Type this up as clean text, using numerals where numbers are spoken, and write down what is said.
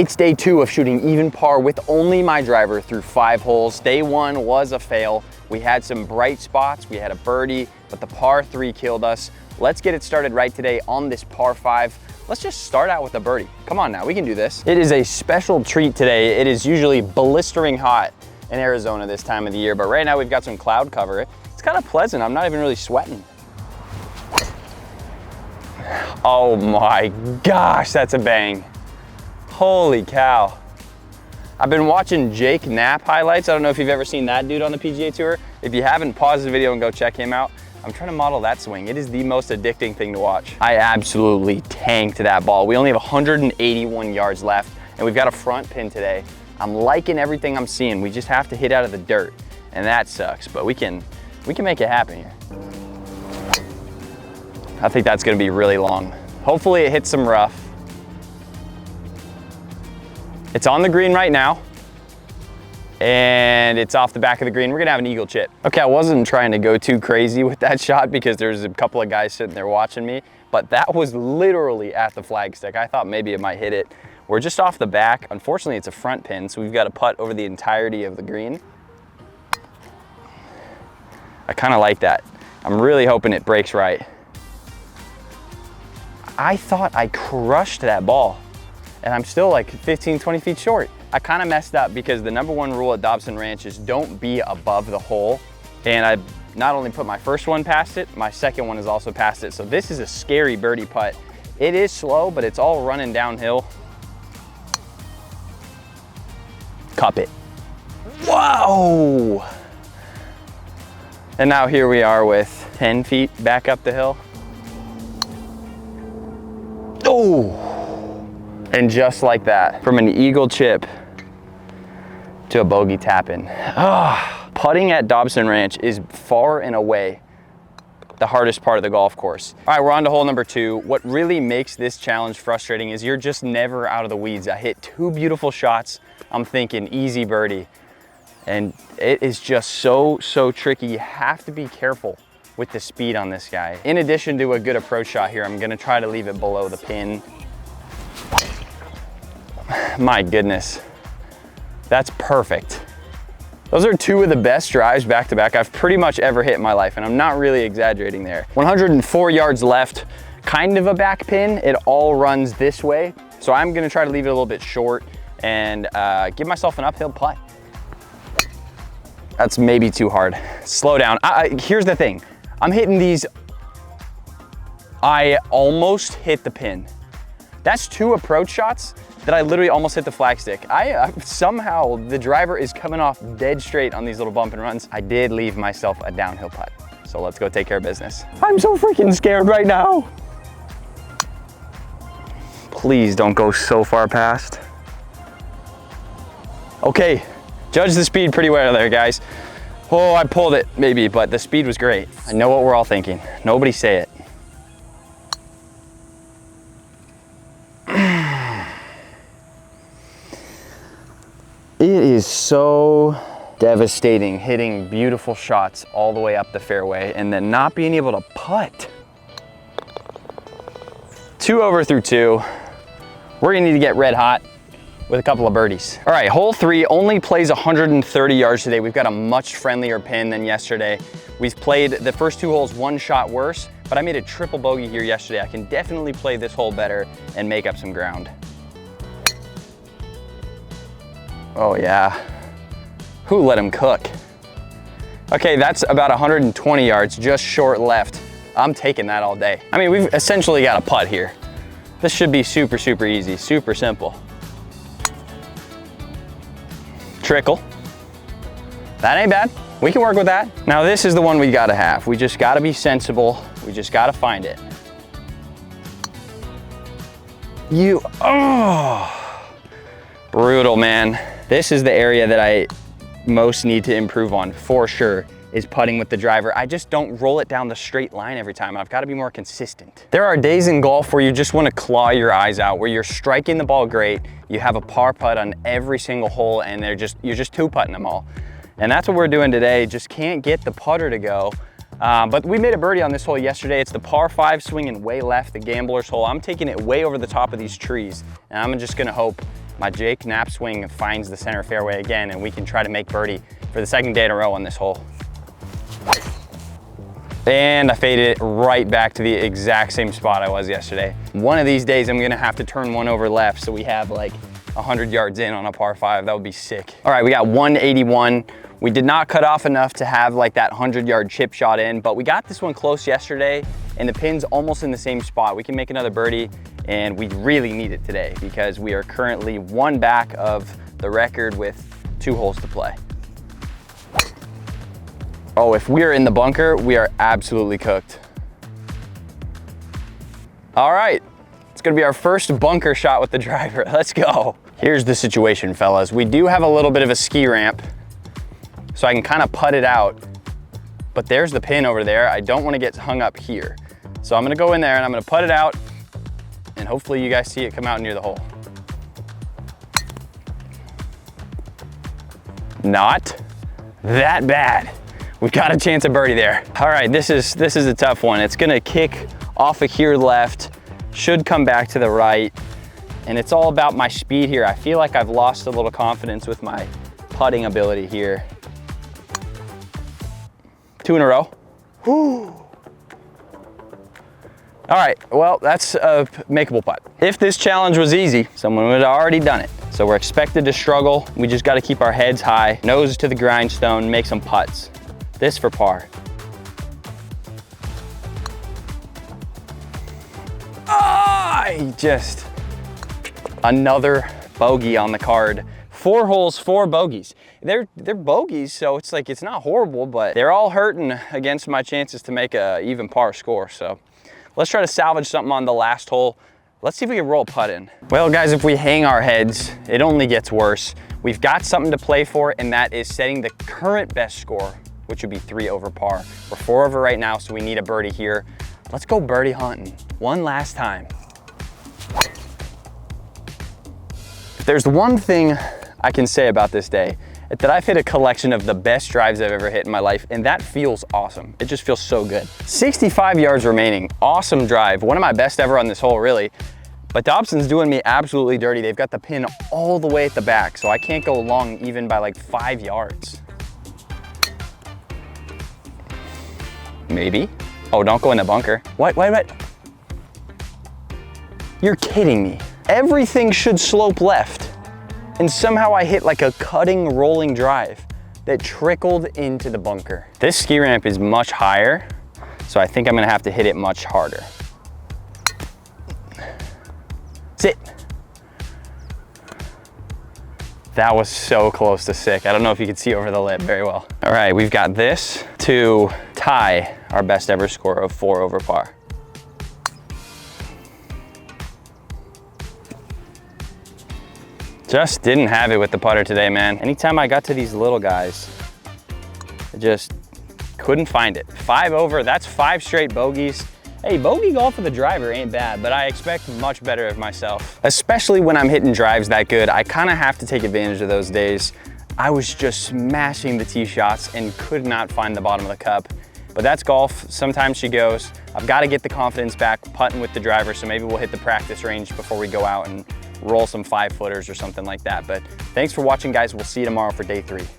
It's day 2 of shooting even par with only my driver through 5 holes. Day 1 was a fail. We had some bright spots, we had a birdie, but the par 3 killed us. Let's get it started right today on this par 5. Let's just start out with a birdie. Come on now, we can do this. It is a special treat today. It is usually blistering hot in Arizona this time of the year, but right now we've got some cloud cover. It's kind of pleasant. I'm not even really sweating. Oh my gosh, that's a bang. Holy cow. I've been watching Jake Knapp highlights. I don't know if you've ever seen that dude on the PGA Tour. If you haven't, pause the video and go check him out. I'm trying to model that swing. It is the most addicting thing to watch. I absolutely tanked that ball. We only have 181 yards left, and we've got a front pin today. I'm liking everything I'm seeing. We just have to hit out of the dirt, and that sucks, but we can make it happen here. I think that's gonna be really long. Hopefully it hits some rough. It's on the green right now, and it's off the back of the green. We're gonna have an eagle chip. Okay, I wasn't trying to go too crazy with that shot because there's a couple of guys sitting there watching me, but that was literally at the flagstick. I thought maybe it might hit it. We're just off the back. Unfortunately, it's a front pin, so we've got to putt over the entirety of the green. I kind of like that. I'm really hoping it breaks right. I thought I crushed that ball, and I'm still like 15, 20 feet short. I kind of messed up because the #1 rule at Dobson Ranch is don't be above the hole. And I not only put my first one past it, my second one is also past it. So this is a scary birdie putt. It is slow, but it's all running downhill. Cup it. Whoa! And now here we are with 10 feet back up the hill. Oh! And just like that, from an eagle chip to a bogey tap-in. Putting at Dobson Ranch is far and away the hardest part of the golf course. All right, we're on to hole number 2. What really makes this challenge frustrating is you're just never out of the weeds. I hit 2 beautiful shots. I'm thinking easy birdie. And it is just so tricky. You have to be careful with the speed on this guy. In addition to a good approach shot here, I'm gonna try to leave it below the pin. My goodness, that's perfect. Those are 2 of the best drives back to back I've pretty much ever hit in my life, and I'm not really exaggerating there. 104 yards left, kind of a back pin. It all runs this way, so I'm gonna try to leave it a little bit short and give myself an uphill putt. That's maybe too hard. Slow down. Here's the thing. I'm hitting these. I almost hit the pin. That's 2 approach shots that I literally almost hit the flagstick. Somehow the driver is coming off dead straight on these little bump and runs. I did leave myself a downhill putt. So let's go take care of business. I'm so freaking scared right now. Please don't go so far past. Okay, judge the speed pretty well there, guys. Oh, I pulled it maybe, but the speed was great. I know what we're all thinking. Nobody say it. It is so devastating hitting beautiful shots all the way up the fairway and then not being able to putt. 2 over through 2. We're gonna need to get red hot with a couple of birdies. All right, hole 3 only plays 130 yards today. We've got a much friendlier pin than yesterday. We've played the first 2 holes 1 shot worse, but I made a triple bogey here yesterday. I can definitely play this hole better and make up some ground. Oh yeah, who let him cook? Okay, that's about 120 yards, just short left. I'm taking that all day. I mean, we've essentially got a putt here. This should be super easy, super simple. Trickle. That ain't bad. We can work with that. Now this is the one we gotta have. We just gotta be sensible. We just gotta find it. Brutal, man. This is the area that I most need to improve on for sure, is putting with the driver. I just don't roll it down the straight line every time. I've got to be more consistent. There are days in golf where you just want to claw your eyes out, where you're striking the ball great, you have a par putt on every single hole, and you're just 2-putting them all. And that's what we're doing today. Just can't get the putter to go. But we made a birdie on this hole yesterday. It's the par 5 swinging way left, the gambler's hole. I'm taking it way over the top of these trees, and I'm just gonna hope my Jake Knapp swing finds the center fairway again, and we can try to make birdie for the second day in a row on this hole. And I faded it right back to the exact same spot I was yesterday. One of these days, I'm gonna have to turn one over left so we have like 100 yards in on a par 5. That would be sick. All right, we got 181. We did not cut off enough to have like that 100-yard chip shot in, but we got this one close yesterday and the pin's almost in the same spot. We can make another birdie and we really need it today because we are currently one back of the record with 2 holes to play. Oh, if we are in the bunker, we are absolutely cooked. All right, it's gonna be our first bunker shot with the driver. Let's go. Here's the situation, fellas. We do have a little bit of a ski ramp, so I can kind of putt it out, but there's the pin over there. I don't want to get hung up here. So I'm gonna go in there and I'm gonna putt it out, and hopefully you guys see it come out near the hole. Not that bad. We've got a chance of birdie there. All right, this is a tough one. It's gonna kick off of here left, should come back to the right, and it's all about my speed here. I feel like I've lost a little confidence with my putting ability here. 2 in a row. Whew. All right, well, that's a makeable putt. If this challenge was easy, someone would have already done it. So we're expected to struggle. We just got to keep our heads high, nose to the grindstone, make some putts. This for par. Just another bogey on the card. 4 holes, 4 bogeys. They're bogeys, so it's like, it's not horrible, but they're all hurting against my chances to make a even par score. So let's try to salvage something on the last hole. Let's see if we can roll a putt in. Well, guys, if we hang our heads, it only gets worse. We've got something to play for, and that is setting the current best score, which would be 3 over par. We're 4 over right now, so we need a birdie here. Let's go birdie hunting one last time. If there's one thing I can say about this day, it's that I've hit a collection of the best drives I've ever hit in my life, and that feels awesome. It just feels so good. 65 yards remaining, awesome drive. One of my best ever on this hole, really. But Dobson's doing me absolutely dirty. They've got the pin all the way at the back, so I can't go long even by like 5 yards. Maybe. Oh, don't go in the bunker. What? You're kidding me. Everything should slope left. And somehow I hit like a cutting, rolling drive that trickled into the bunker. This ski ramp is much higher, so I think I'm gonna have to hit it much harder. Sit. That was so close to sick. I don't know if you can see over the lip very well. All right, we've got this to tie our best ever score of 4 over par. Just didn't have it with the putter today, man. Anytime I got to these little guys, I just couldn't find it. 5 over, that's 5 straight bogeys. Hey, bogey golf with a driver ain't bad, but I expect much better of myself. Especially when I'm hitting drives that good, I kinda have to take advantage of those days. I was just smashing the tee shots and could not find the bottom of the cup. But that's golf, sometimes she goes. I've gotta get the confidence back putting with the driver, so maybe we'll hit the practice range before we go out and roll some 5-footers or something like that. But thanks for watching, guys. We'll see you tomorrow for day 3.